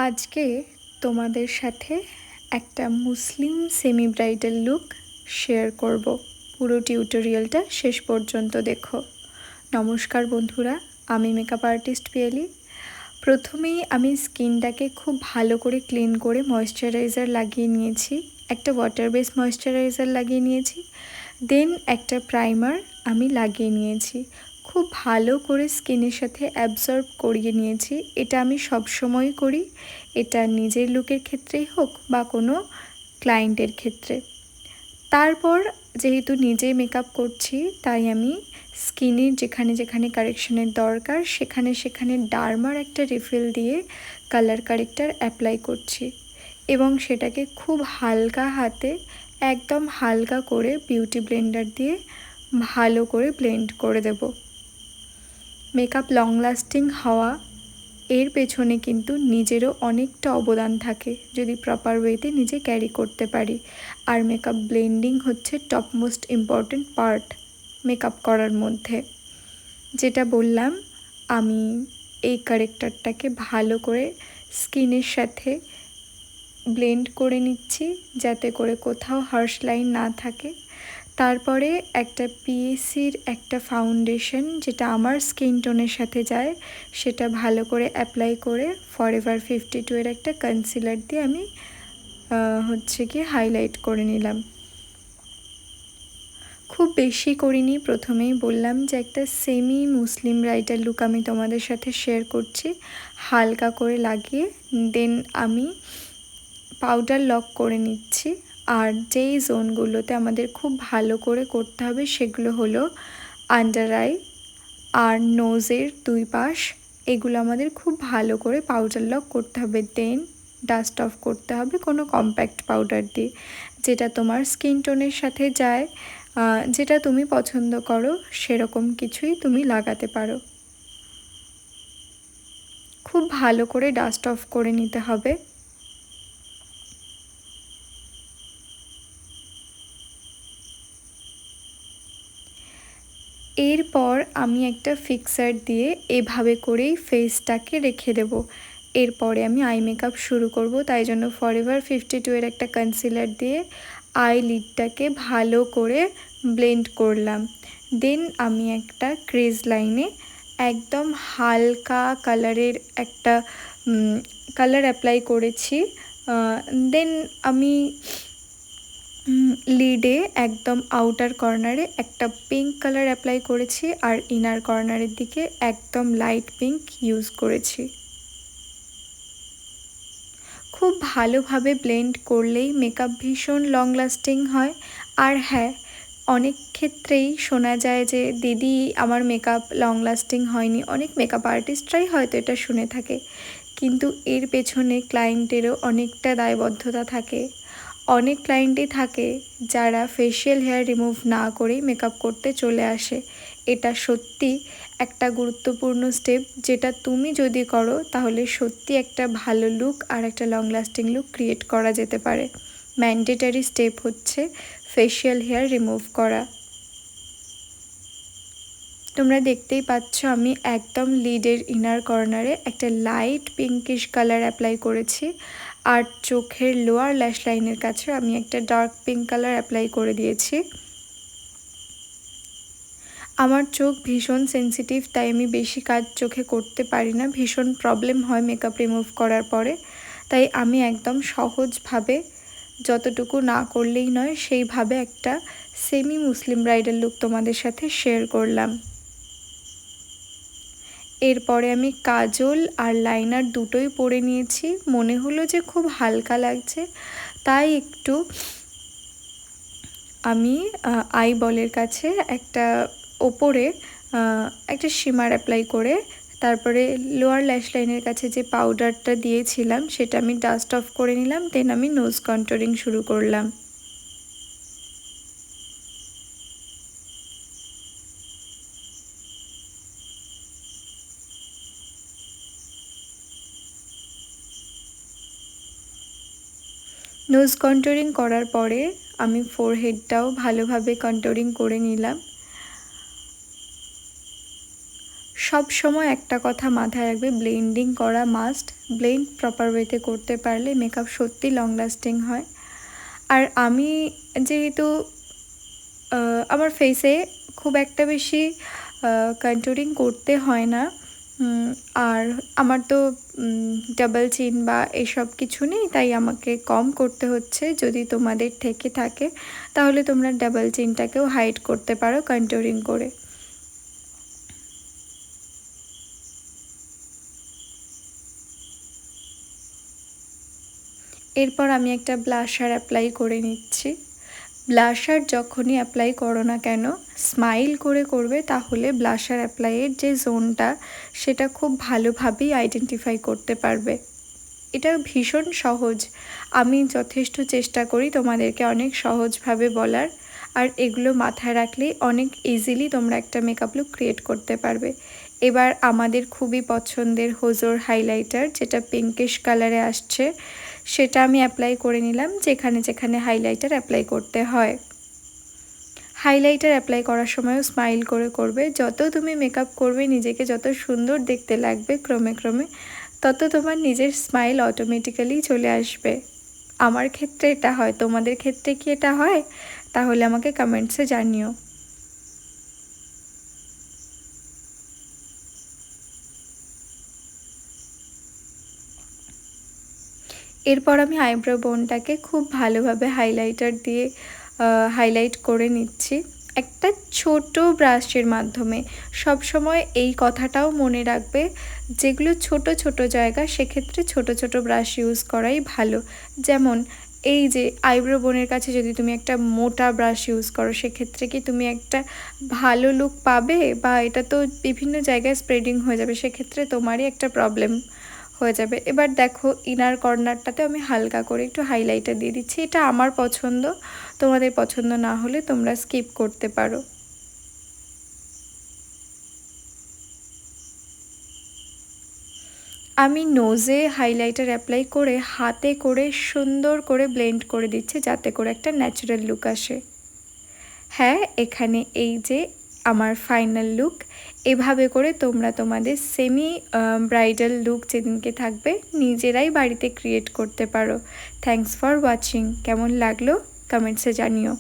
আজকে তোমাদের সাথে একটা মুসলিম সেমি ব্রাইডাল লুক শেয়ার করব। পুরো টিউটোরিয়ালটা শেষ পর্যন্ত দেখো। নমস্কার বন্ধুরা, আমি মেকআপ আর্টিস্ট পিয়ালি। প্রথমেই আমি স্কিনটাকে খুব ভালো করে ক্লিন করে ময়েশ্চারাইজার লাগিয়ে নিয়েছি, একটা ওয়াটার বেস ময়েশ্চারাইজার লাগিয়ে নিয়েছি। দেন একটা প্রাইমার আমি লাগিয়ে নিয়েছি, খুব ভালো করে স্কিনের সাথে অ্যাবজর্ব করিয়ে নিয়েছি। এটা আমি সবসময় করি, এটা নিজের লুকের ক্ষেত্রেই হোক বা কোনো ক্লায়েন্টের ক্ষেত্রে। তারপর যেহেতু নিজে মেকআপ করছি, তাই আমি স্কিনের যেখানে যেখানে কারেকশনের দরকার সেখানে সেখানে ডার্মার একটা রিফিল দিয়ে কালার কারেক্টার অ্যাপ্লাই করছি এবং সেটাকে খুব হালকা হাতে একদম হালকা করে বিউটি ব্লেন্ডার দিয়ে ভালো করে ব্লেন্ড করে দেব। মেকআপ লং লাস্টিং হওয়া এর পেছনে কিন্তু নিজেরও অনেকটা অবদান থাকে যদি প্রপার ওয়েতে নিজে ক্যারি করতে পারি। আর মেকআপ ব্লেন্ডিং হচ্ছে top most important part makeup করার মধ্যে। যেটা বললাম, আমি এই কারেক্টারটাকে ভালো করে স্কিনের সাথে ব্লেন্ড করে নিচ্ছি যাতে করে কোথাও হার্শ লাইন না থাকে। তারপরে একটা পিএসির একটা ফাউন্ডেশন যেটা আমার স্কিন টোনের সাথে যায় সেটা ভালো করে অ্যাপ্লাই করে ফরএভার 52 এর একটা কনসিলার দিয়ে আমি হাইলাইট করে নিলাম। খুব বেশি করিনি, প্রথমেই বললাম যে একটা সেমি মুসলিম ব্রাইডাল লুক আমি তোমাদের সাথে শেয়ার করছি। হালকা করে লাগিয়ে দেন আমি পাউডার লক করে নিচ্ছি। আর যেই জোনগুলোতে আমাদের খুব ভালো করে করতে হবে সেগুলো হলো আন্ডার আই আর নোজের দুই পাশ, এগুলো আমাদের খুব ভালো করে পাউডার লক করতে হবে। দেন ডাস্ট অফ করতে হবে কোনো কম্প্যাক্ট পাউডার দিয়ে, যেটা তোমার স্কিন টোনের সাথে যায়, যেটা তুমি পছন্দ করো সেরকম কিছুই তুমি লাগাতে পারো। খুব ভালো করে ডাস্ট অফ করে নিতে হবে। এরপর আমি একটা ফিক্সার দিয়ে এভাবে করেই ফেসটাকে রেখে দেব। এরপরে আমি আই মেকআপ শুরু করব, তাই জন্য ফরএভার 52 এর একটা কনসিলার দিয়ে আই লিডটাকে ভালো করে ব্লেন্ড করলাম। দেন আমি একটা ক্রেজ লাইনে একদম হালকা কালারের একটা কালার অ্যাপ্লাই করেছি। দেন আমি লিডে একদম আউটার কর্নারে একটা পিঙ্ক কালার অ্যাপ্লাই করেছি আর ইনার কর্নারের দিকে একদম লাইট পিঙ্ক ইউজ করেছি। খুব ভালোভাবে ব্লেন্ড করলেই মেকআপ ভীষণ লং লাস্টিং হয়। আর হ্যাঁ, অনেক ক্ষেত্রেই শোনা যায় যে দিদি আমার মেকআপ লং লাস্টিং হয়নি, অনেক মেকআপ আর্টিস্টরাই হয়তো এটা শুনে থাকে, কিন্তু এর পেছনে ক্লায়েন্টেরও অনেকটা দায়বদ্ধতা থাকে। অনেক ক্লায়েন্টই থাকে যারা ফেশিয়াল হেয়ার রিমুভ না করেই মেকআপ করতে চলে আসে। এটা সত্যি একটা গুরুত্বপূর্ণ স্টেপ, যেটা তুমি যদি করো তাহলে সত্যি একটা ভালো লুক আর একটা লং লাস্টিং লুক ক্রিয়েট করা যেতে পারে। ম্যান্ডেটারি স্টেপ হচ্ছে ফেশিয়াল হেয়ার রিমুভ করা। তোমরা দেখতেই পাচ্ছ আমি একদম লিডের ইনার কর্নারে একটা লাইট পিঙ্কিশ কালার অ্যাপ্লাই করেছি আর চোখের লোয়ার ল্যাশ লাইনের কাছে আমি একটা ডার্ক পিঙ্ক কালার অ্যাপ্লাই করে দিয়েছি। আমার চোখ ভীষণ সেন্সিটিভ, তাই আমি বেশি কাজ চোখে করতে পারি না, ভীষণ প্রবলেম হয় মেকআপ রিমুভ করার পরে। তাই আমি একদম সহজভাবে, যতটুকু না করলেই নয় সেইভাবে একটা সেমি মুসলিম ব্রাইডাল লুক তোমাদের সাথে শেয়ার করলাম। এরপরে আমি কাজল আর লাইনার দুটোই পরে নিয়েছি। মনে হলো যে খুব হালকা লাগছে, তাই একটু আমি আই বলের কাছে একটা ওপরে একটা শিমার অ্যাপ্লাই করে তারপরে লোয়ার ল্যাশ লাইনের কাছে যে পাউডারটা দিয়েছিলাম সেটা আমি ডাস্ট অফ করে নিলাম। দেন আমি নোজ কন্ট্যুরিং শুরু করলাম। নোজ কন্ট্যুরিং করার পরে আমি ফোরহেডটাও ভালোভাবে কন্ট্যুরিং করে নিলাম। সব সময় একটা কথা মাথায় রাখবে, ব্লেন্ডিং করা মাস্ট। ব্লেন্ড প্রপার ওয়েতে করতে পারলে মেকআপ সত্যি লং লাস্টিং হয়। আর আমি যেহেতু আমার ফেসে খুব একটা বেশি কন্ট্যুরিং করতে হয় না, আর আমার তো ডাবল চিন বা এসব কিছু নেই, তাই আমাকে কম করতে হচ্ছে। যদি তোমাদের থেকে থাকে তাহলে তোমরা ডাবল চিনটাকেও হাইড করতে পারো কন্ট্যুরিং করে। এরপর আমি একটা ব্লাশার অ্যাপ্লাই করে নিচ্ছি। ব্লাশার যখনই অ্যাপ্লাই করো না কেন, স্মাইল করে করবে, তাহলে ব্লাশার অ্যাপ্লাইয়ের যে জোনটা সেটা খুব ভালোভাবেই আইডেন্টিফাই করতে পারবে। এটা ভীষণ সহজ। আমি যথেষ্ট চেষ্টা করি তোমাদেরকে অনেক সহজভাবে বলার, আর এগুলো মাথায় রাখলেই অনেক ইজিলি তোমরা একটা মেকআপ লুক ক্রিয়েট করতে পারবে। এবার আমাদের খুবই পছন্দের হোজোর হাইলাইটার, যেটা পিঙ্কিশ কালারে আসছে, সেটা আমি অ্যাপ্লাই করে নিলাম যেখানে যেখানে হাইলাইটার অ্যাপ্লাই করতে হয়। হাইলাইটার অ্যাপ্লাই করার সময়ও স্মাইল করে করবে। যত তুমি মেকআপ করবে, নিজেকে যত সুন্দর দেখতে লাগবে ক্রমে ক্রমে, তত তোমার নিজের স্মাইল অটোমেটিক্যালি চলে আসবে। আমার ক্ষেত্রে এটা হয়, তোমাদের ক্ষেত্রে কি এটা হয়? তাহলে আমাকে কমেন্টসে জানিও। এরপর আমি আইব্রো বোনটাকে খুব ভালোভাবে হাইলাইটার দিয়ে হাইলাইট করে নিচ্ছি একটা ছোট ব্রাশের মাধ্যমে। সব সময় এই কথাটাও মনে রাখবে, যেগুলো ছোট ছোট জায়গা সেক্ষেত্রে ছোট ছোট ব্রাশ ইউজ করাই ভালো। যেমন এই যে আইব্রো বোনের কাছে যদি তুমি একটা মোটা ব্রাশ ইউজ করো, সেক্ষেত্রে কি তুমি একটা ভালো লুক পাবে? বা এটা তো বিভিন্ন জায়গায় স্প্রেডিং হয়ে যাবে, সেক্ষেত্রে তোমারই একটা প্রবলেম হয়ে যাবে। এবার দেখো ইনার কর্নারটাতে আমি হালকা করে একটু হাইলাইটার দিয়ে দিচ্ছি। এটা আমার পছন্দ, তোমাদের পছন্দ না হলে তোমরা স্কিপ করতে পারো। আমি নোজে হাইলাইটার অ্যাপ্লাই করে হাতে করে সুন্দর করে ব্লেন্ড করে দিচ্ছি, যাতে করে একটা ন্যাচারাল লুক আসে। হ্যাঁ, এখানে এই যে আমার ফাইনাল লুক। এভাবে করে তোমরা তোমাদের সেমি ব্রাইডাল লুক যেদিনকে থাকবে নিজেরাই বাড়িতে ক্রিয়েট করতে পারো। Thanks for watching. কেমন লাগলো কমেন্টসে জানিও।